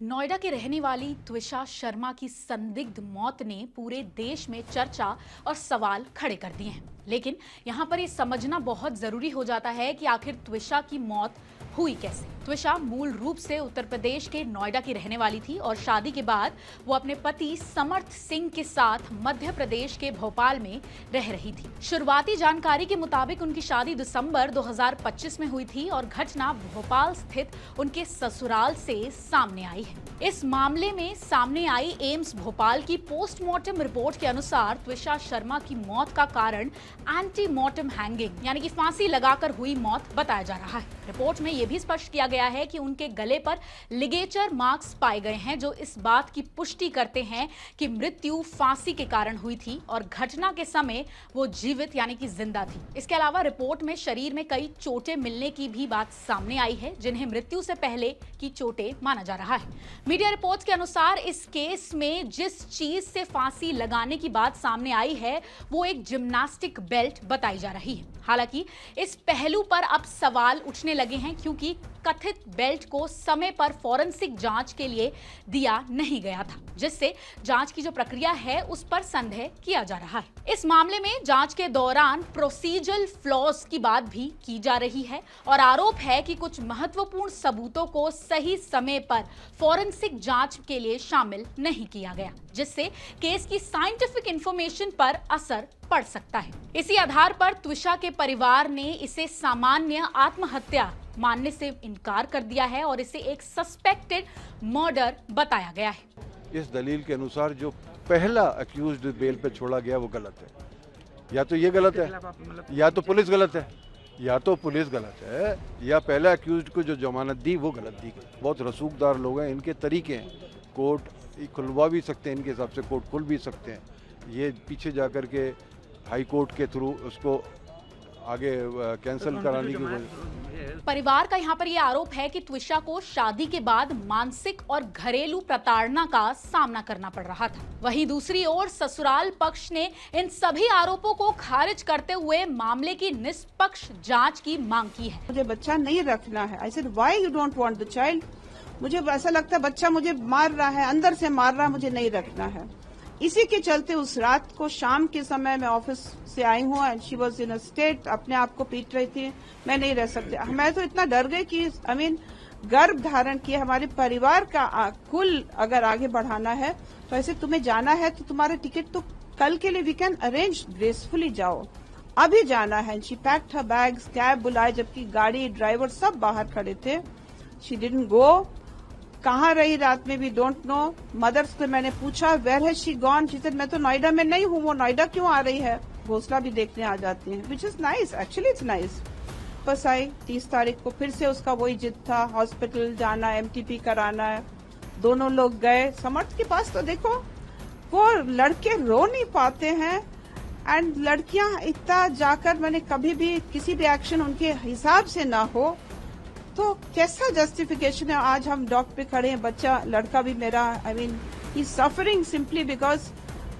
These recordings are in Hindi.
नोएडा की रहने वाली त्विषा शर्मा की संदिग्ध मौत ने पूरे देश में चर्चा और सवाल खड़े कर दिए हैं। लेकिन यहाँ पर ये समझना बहुत जरूरी हो जाता है कि आखिर त्विषा की मौत हुई कैसे। त्विषा मूल रूप से उत्तर प्रदेश के नोएडा की रहने वाली थी और शादी के बाद वो अपने पति समर्थ सिंह के साथ मध्य प्रदेश के भोपाल में रह रही थी। शुरुआती जानकारी के मुताबिक उनकी शादी दिसंबर 2025 में हुई थी और घटना भोपाल स्थित उनके ससुराल से सामने आई है। इस मामले में सामने आई एम्स भोपाल की पोस्टमार्टम रिपोर्ट के अनुसार त्विषा शर्मा की मौत का कारण एंटीमार्टम हैंगिंग यानी कि फांसी लगाकर हुई मौत बताया जा रहा है। रिपोर्ट में यह भी स्पष्ट किया गया है कि उनके गले पर लिगेचर मार्क्स पाए गए हैं जो इस बात की पुष्टि करते हैं कि मृत्यु फांसी के कारण हुई थी और घटना के समय वो जीवित यानी कि जिंदा थी। इसके अलावा रिपोर्ट में शरीर में कई चोटें मिलने की भी बात सामने आई है जिन्हें मृत्यु से पहले की चोटें माना जा रहा है। मीडिया रिपोर्ट्स के अनुसार इस केस में जिस चीज से फांसी लगाने की बात सामने आई है वो एक जिम्नास्टिक बेल्ट बताई जा रही है। हालांकि इस पहलू पर अब सवाल उठने लगे हैं क्योंकि कथित बेल्ट को समय पर फॉरेंसिक जांच के लिए दिया नहीं गया था, जिससे जांच की जो प्रक्रिया है उस पर संदेह किया जा रहा है। इस मामले में जांच के दौरान प्रोसीजरल फ्लॉज की बात भी की जा रही है और आरोप है कि कुछ महत्वपूर्ण सबूतों को सही समय पर फॉरेंसिक जांच के लिए शामिल नहीं किया गया, जिससे केस की साइंटिफिक इंफॉर्मेशन पर असर पड़ सकता है। इसी आधार पर त्विषा के परिवार ने इसे सामान्य आत्महत्या मानने से इनकार कर दिया है और इसे एक सस्पेक्टेड मर्डर बताया गया है। इस दलील के अनुसार जो पहला अक्यूज्ड बेल पे छोड़ा गया वो गलत है। या तो ये गलत है या तो पुलिस गलत है, या पहला अक्यूज्ड को जो जमानत दी वो गलत दी गई। बहुत रसूखदार लोग हैं, इनके तरीके हैं। कोर्ट खुलवा भी सकते हैं, इनके हिसाब से कोर्ट खुल भी सकते हैं। ये पीछे जाकर के हाई कोर्ट के थ्रू उसको आगे कैंसिल कराने की वजह। परिवार का यहाँ पर यह आरोप है कि त्विषा को शादी के बाद मानसिक और घरेलू प्रताड़ना का सामना करना पड़ रहा था। वहीं दूसरी ओर ससुराल पक्ष ने इन सभी आरोपों को खारिज करते हुए मामले की निष्पक्ष जांच की मांग की है। मुझे बच्चा नहीं रखना है। I said why you don't want the child. मुझे ऐसा लगता है बच्चा मुझे मार रहा है, अंदर से मार रहा है, मुझे नहीं रखना है। इसी के चलते उस रात को शाम के समय मैं ऑफिस से आई हूँ and she was in a state, अपने आप को पीट रही थी। मैं नहीं रह सकती। मैं तो इतना डर गई कि गर्भ धारण किया। हमारे परिवार का कुल अगर आगे बढ़ाना है तो ऐसे तुम्हें जाना है तो तुम्हारा टिकट तो कल के लिए वी कैन अरेंज, ग्रेसफुली जाओ, अभी जाना है। She packed her bags, cab बुलाए जबकि गाड़ी ड्राइवर सब बाहर खड़े थे। She didn't go. कहाँ रही रात में भी डोंट नो। मदर्स से मैंने पूछा where has she gone. She said मैं तो नोएडा में नहीं हूँ, वो नोएडा क्यों आ रही है। घोसला भी देखने आ जाती हैं, which is nice, actually it's nice. बस आई 30 तारीख को फिर से उसका वही जिद था, हॉस्पिटल जाना, एमटीपी कराना है। दोनों लोग गए समर्थ के पास। तो देखो वो लड़के रो नहीं पाते हैं एंड लड़कियां इतना जाकर, मैंने कभी भी किसी भी एक्शन उनके हिसाब से ना हो तो कैसा जस्टिफिकेशन है। आज हम डॉक पे खड़े हैं, बच्चा लड़का भी मेरा, ही suffering simply because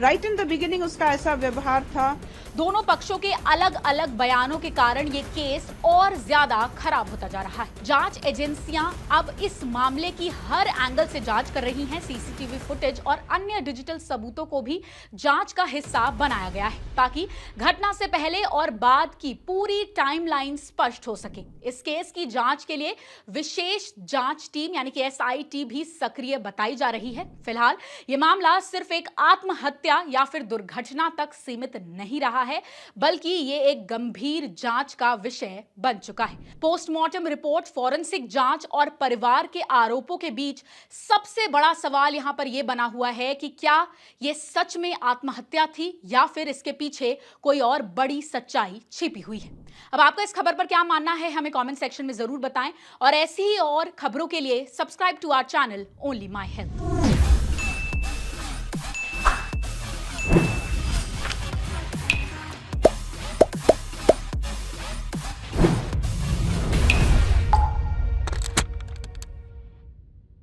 right in the beginning उसका ऐसा व्यवहार था। दोनों पक्षों के अलग अलग बयानों के कारण ये केस और ज्यादा खराब होता जा रहा है। जांच एजेंसियां अब इस मामले की हर एंगल से जांच कर रही हैं। सीसीटीवी फुटेज और अन्य डिजिटल सबूतों को भी जांच का हिस्सा बनाया गया है ताकि घटना से पहले और बाद की पूरी टाइमलाइन स्पष्ट हो सके। इस केस की जांच के लिए विशेष जांच टीम यानी कि SIT भी सक्रिय बताई जा रही है। फिलहाल ये मामला सिर्फ एक आत्महत्या या फिर दुर्घटना तक सीमित नहीं रहा है, बल्कि ये एक गंभीर जांच का विषय बन चुका है। पोस्टमार्टम रिपोर्ट, फॉरेंसिक जांच और परिवार के आरोपों के बीच सबसे बड़ा सवाल यहां पर यह बना हुआ है कि क्या यह सच में आत्महत्या थी या फिर इसके पीछे कोई और बड़ी सच्चाई छिपी हुई है। अब आपका इस खबर पर क्या मानना है हमें कमेंट सेक्शन में जरूर बताएं और ऐसी ही और खबरों के लिए subscribe to our channel Only My health.